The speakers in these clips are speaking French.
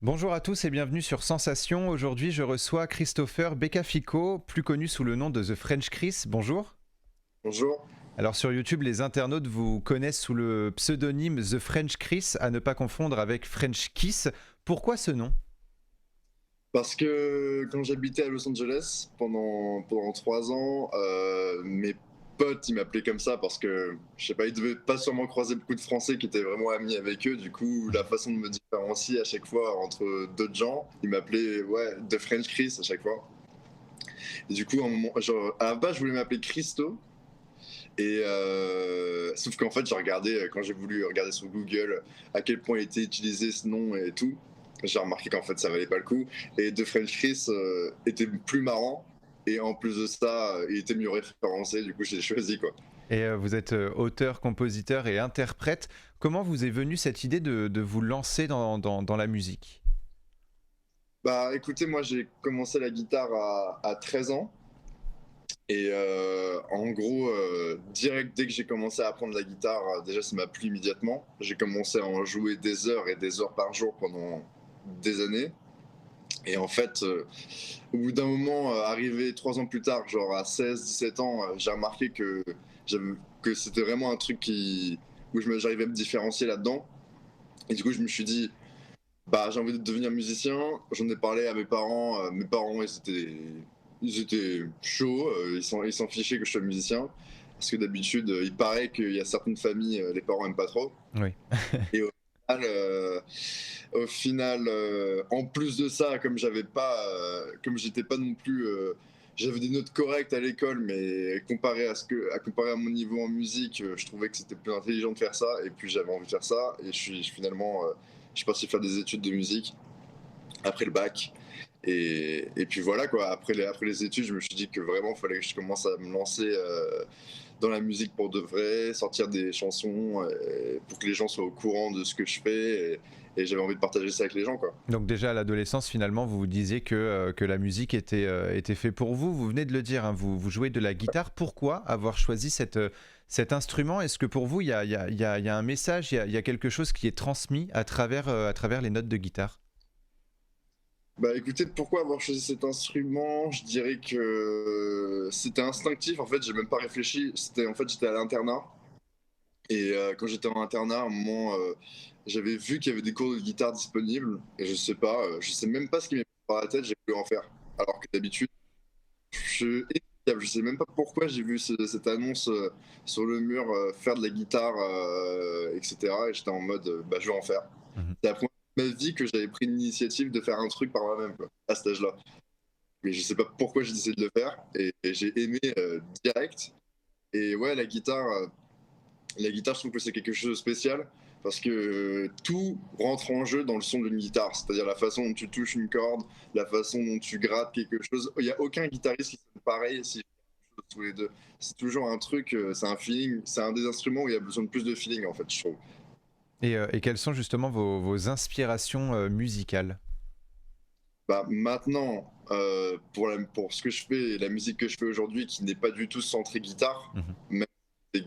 Bonjour à tous et bienvenue sur Sensation. Aujourd'hui, je reçois Christopher Becafico, plus connu sous le nom de The French Chris. Bonjour. Bonjour. Alors sur YouTube, les internautes vous connaissent sous le pseudonyme The French Chris, à ne pas confondre avec French Kiss. Pourquoi ce nom? Parce que quand j'habitais à Los Angeles pendant 3 ans, mes potes ils m'appelaient comme ça parce que je sais pas, ils devaient pas sûrement croiser beaucoup de Français qui étaient vraiment amis avec eux. Du coup, la façon de me différencier à chaque fois entre d'autres gens, ils m'appelaient ouais The French Chris à chaque fois. Et du coup, à un moment, genre, à la base, je voulais m'appeler Christo. Et sauf qu'en fait, j'ai regardé quand j'ai voulu regarder sur Google à quel point était utilisé ce nom et tout. J'ai remarqué qu'en fait, ça valait pas le coup. Et The French Chris était plus marrant. Et en plus de ça, il était mieux référencé. Du coup, j'ai choisi quoi. Et vous êtes auteur, compositeur et interprète. Comment vous est venue cette idée de vous lancer dans la musique? Bah, écoutez, moi, j'ai commencé la guitare à 13 ans. Et en gros, direct, dès que j'ai commencé à apprendre la guitare, déjà, ça m'a plu immédiatement. J'ai commencé à en jouer des heures et des heures par jour pendant des années. Et en fait, au bout d'un moment, arrivé 3 ans plus tard, genre à 16, 17 ans, j'ai remarqué que c'était vraiment un truc où j'arrivais à me différencier là-dedans. Et du coup, je me suis dit, bah, j'ai envie de devenir musicien. J'en ai parlé à mes parents. Mes parents, ils étaient chauds. Ils s'en fichaient que je sois musicien. Parce que d'habitude, il paraît qu'il y a certaines familles, les parents aiment pas trop. Oui. Et au final, en plus de ça, comme j'étais pas non plus, j'avais des notes correctes à l'école, mais comparé à mon niveau en musique, je trouvais que c'était plus intelligent de faire ça, et puis j'avais envie de faire ça, et je suis parti faire des études de musique après le bac. Et puis voilà quoi, après les études, je me suis dit que vraiment, il fallait que je commence à me lancer dans la musique pour de vrai, sortir des chansons pour que les gens soient au courant de ce que je fais et j'avais envie de partager ça avec les gens quoi. Donc déjà à l'adolescence, finalement, vous vous disiez que la musique était fait pour vous. Vous venez de le dire, hein, vous jouez de la guitare. Pourquoi avoir choisi cet instrument? Est-ce que pour vous, il y a un message, il y a quelque chose qui est transmis à travers les notes de guitare? Bah écoutez, pourquoi avoir choisi cet instrument? Je dirais que c'était instinctif, en fait, j'ai même pas réfléchi. J'étais à l'internat et quand j'étais en internat, à un moment, j'avais vu qu'il y avait des cours de guitare disponibles et je sais même pas ce qui m'est passé par la tête, j'ai voulu en faire. Alors que d'habitude, je sais même pas pourquoi j'ai vu cette annonce sur le mur, faire de la guitare, etc. Et j'étais en mode, bah, je vais en faire. Mhm. C'est la première fois de ma vie que j'avais pris l'initiative de faire un truc par moi-même, quoi, à cet âge-là. Mais je sais pas pourquoi j'ai décidé de le faire et j'ai aimé direct. Et ouais, la guitare, je trouve que c'est quelque chose de spécial parce que tout rentre en jeu dans le son d'une guitare, c'est-à-dire la façon dont tu touches une corde, la façon dont tu grattes quelque chose. Il n'y a aucun guitariste qui sonne pareil si tous les deux. C'est toujours un truc, c'est un feeling, c'est un des instruments où il y a besoin de plus de feeling en fait, je trouve. Et quelles sont justement vos inspirations musicales? Bah, maintenant, pour ce que je fais, la musique que je fais aujourd'hui, qui n'est pas du tout centrée guitare, Mhm. même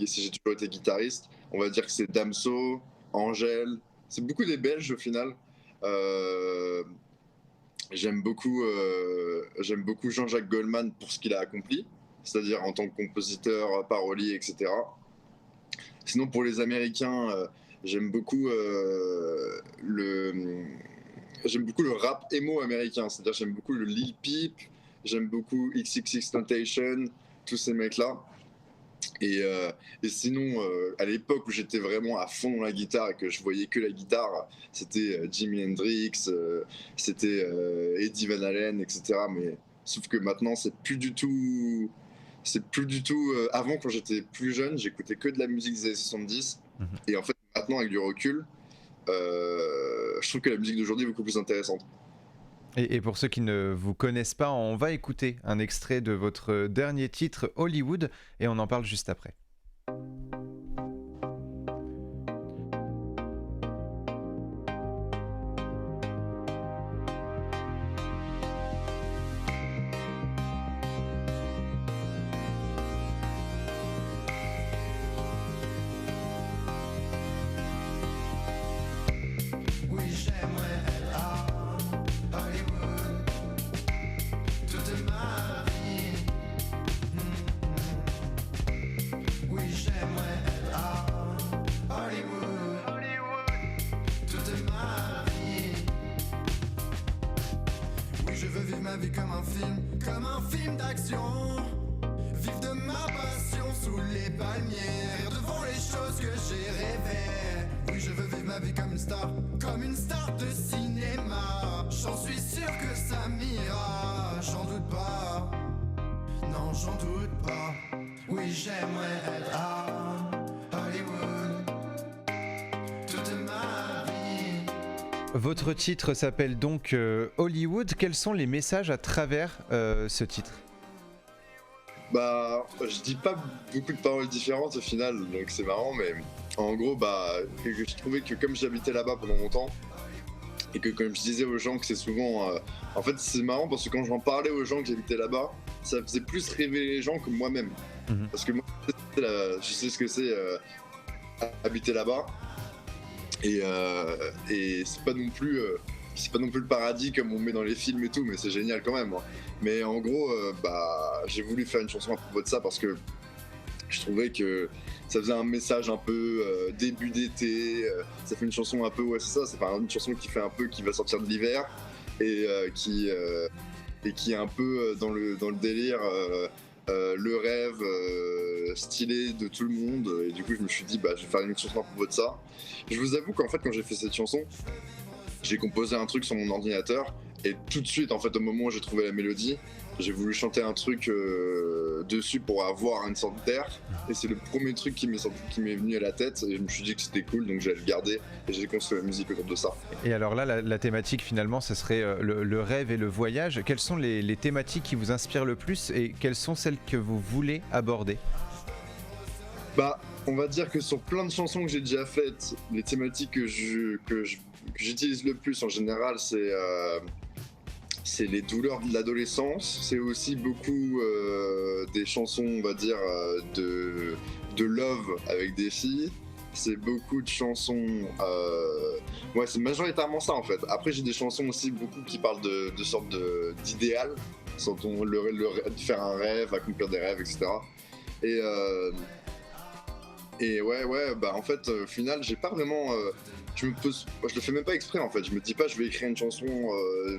si j'ai toujours été guitariste, on va dire que c'est Damso, Angèle, c'est beaucoup des Belges au final. Euh, j'aime beaucoup Jean-Jacques Goldman pour ce qu'il a accompli, c'est-à-dire en tant que compositeur, parolier, etc. Sinon, pour les Américains, j'aime beaucoup j'aime beaucoup le rap emo américain, c'est-à-dire j'aime beaucoup le Lil Peep, j'aime beaucoup XXXTentacion, tous ces mecs-là. Et sinon, à l'époque où j'étais vraiment à fond dans la guitare et que je voyais que la guitare, c'était Jimi Hendrix, c'était Eddie Van Halen, etc. Mais sauf que maintenant, c'est plus du tout. Avant, quand j'étais plus jeune, j'écoutais que de la musique des années 70. Mhm. Et en fait, maintenant, avec du recul, je trouve que la musique d'aujourd'hui est beaucoup plus intéressante. Et pour ceux qui ne vous connaissent pas, on va écouter un extrait de votre dernier titre, Hollywood, et on en parle juste après. Oui, j'aimerais être ma vie comme un film d'action. Vivre de ma passion sous les palmiers, rire devant les choses que j'ai rêvées. Oui, je veux vivre ma vie comme une star de cinéma. J'en suis sûr que ça m'ira, j'en doute pas. Non, j'en doute pas. Oui, j'aimerais être à Hollywood toute ma vie. Votre titre s'appelle donc Hollywood. Quels sont les messages à travers ce titre ? Bah, je dis pas beaucoup de paroles différentes au final, donc c'est marrant, mais en gros, bah, je trouvais que comme j'habitais là-bas pendant longtemps, et que comme je disais aux gens que c'est souvent... en fait, c'est marrant parce que quand j'en parlais aux gens que j'habitais là-bas, ça faisait plus rêver les gens que moi-même. Parce que moi, je sais ce que c'est habiter là-bas, et c'est pas non plus le paradis comme on met dans les films et tout, mais c'est génial quand même. Hein. Mais en gros, bah, j'ai voulu faire une chanson à propos de ça parce que je trouvais que ça faisait un message un peu début d'été. Ça fait une chanson un peu, ouais, c'est ça, c'est une chanson qui fait un peu qui va sortir de l'hiver et qui est un peu dans le délire. Le rêve stylé de tout le monde, et du coup je me suis dit bah je vais faire une chanson à propos de ça. Je vous avoue qu'en fait quand j'ai fait cette chanson, j'ai composé un truc sur mon ordinateur et tout de suite en fait au moment où j'ai trouvé la mélodie, j'ai voulu chanter un truc dessus pour avoir une sorte d'air, et c'est le premier truc qui m'est venu à la tête et je me suis dit que c'était cool, donc j'allais le garder et j'ai construit la musique autour de ça. Et alors là la thématique finalement ce serait le rêve et le voyage. Quelles sont les thématiques qui vous inspirent le plus et quelles sont celles que vous voulez aborder ? Bah on va dire que sur plein de chansons que j'ai déjà faites, les thématiques que j'utilise le plus en général c'est les douleurs de l'adolescence. C'est aussi beaucoup des chansons, on va dire, de love avec des filles. C'est beaucoup de chansons... Ouais, c'est majoritairement ça, en fait. Après, j'ai des chansons aussi beaucoup qui parlent de sortes d'idéal, faire un rêve, accomplir des rêves, etc. Et ouais, bah en fait, au final, j'ai pas vraiment... je le fais même pas exprès en fait, je me dis pas je vais écrire une chanson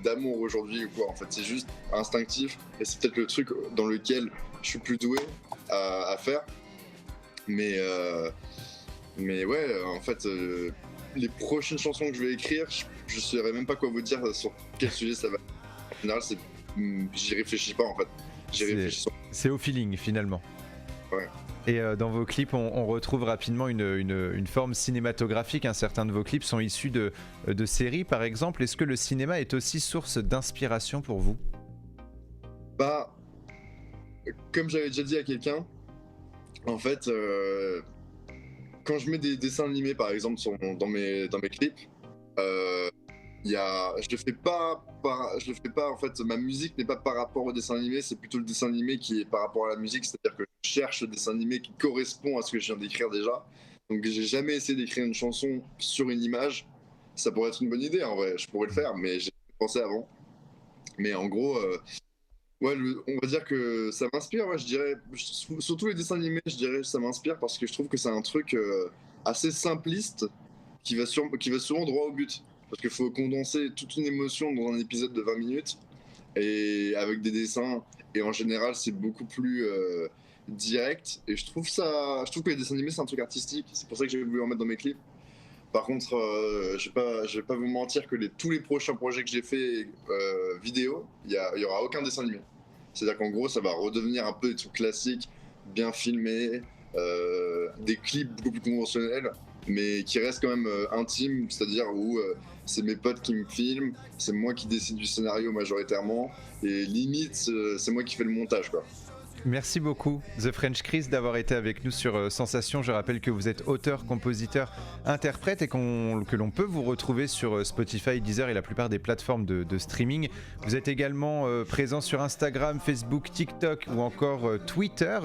d'amour aujourd'hui ou quoi, en fait c'est juste instinctif et c'est peut-être le truc dans lequel je suis plus doué à faire, mais ouais en fait les prochaines chansons que je vais écrire, je saurais même pas quoi vous dire sur quel sujet ça va. En général j'y réfléchis pas en fait, c'est au feeling finalement. Ouais. Et dans vos clips, on retrouve rapidement une forme cinématographique. Certains de vos clips sont issus de séries, par exemple. Est-ce que le cinéma est aussi source d'inspiration pour vous ? Bah, comme j'avais déjà dit à quelqu'un, en fait, quand je mets des dessins animés, par exemple, dans mes clips, je le fais pas en fait, ma musique n'est pas par rapport au dessin animé, c'est plutôt le dessin animé qui est par rapport à la musique, c'est-à-dire que je cherche le dessin animé qui correspond à ce que je viens d'écrire déjà. Donc j'ai jamais essayé d'écrire une chanson sur une image. Ça pourrait être une bonne idée en vrai, je pourrais le faire, mais j'ai pensé avant. Mais en gros, ouais, on va dire que ça m'inspire, ouais, je dirais, surtout les dessins animés, je dirais que ça m'inspire parce que je trouve que c'est un truc assez simpliste qui va souvent droit au but. Parce qu'il faut condenser toute une émotion dans un épisode de 20 minutes et avec des dessins. Et en général, c'est beaucoup plus direct. Et je trouve que les dessins animés, c'est un truc artistique. C'est pour ça que j'ai voulu en mettre dans mes clips. Par contre, je vais pas vous mentir que tous les prochains projets que j'ai fait vidéo, il y aura aucun dessin animé. C'est-à-dire qu'en gros, ça va redevenir un peu des trucs classiques, bien filmés, des clips beaucoup plus conventionnels, mais qui restent quand même intimes, c'est-à-dire où c'est mes potes qui me filment, c'est moi qui décide du scénario majoritairement, et limite, c'est moi qui fais le montage, quoi. Merci beaucoup The French Chris d'avoir été avec nous sur Sensation. Je rappelle que vous êtes auteur, compositeur, interprète et que l'on peut vous retrouver sur Spotify, Deezer et la plupart des plateformes de streaming. Vous êtes également présent sur Instagram, Facebook, TikTok ou encore Twitter.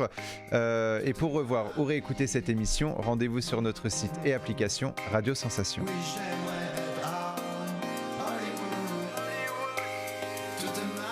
Et pour revoir ou réécouter cette émission, rendez-vous sur notre site et application Radio Sensation. Oui, j'aimerais être à Hollywood toute ma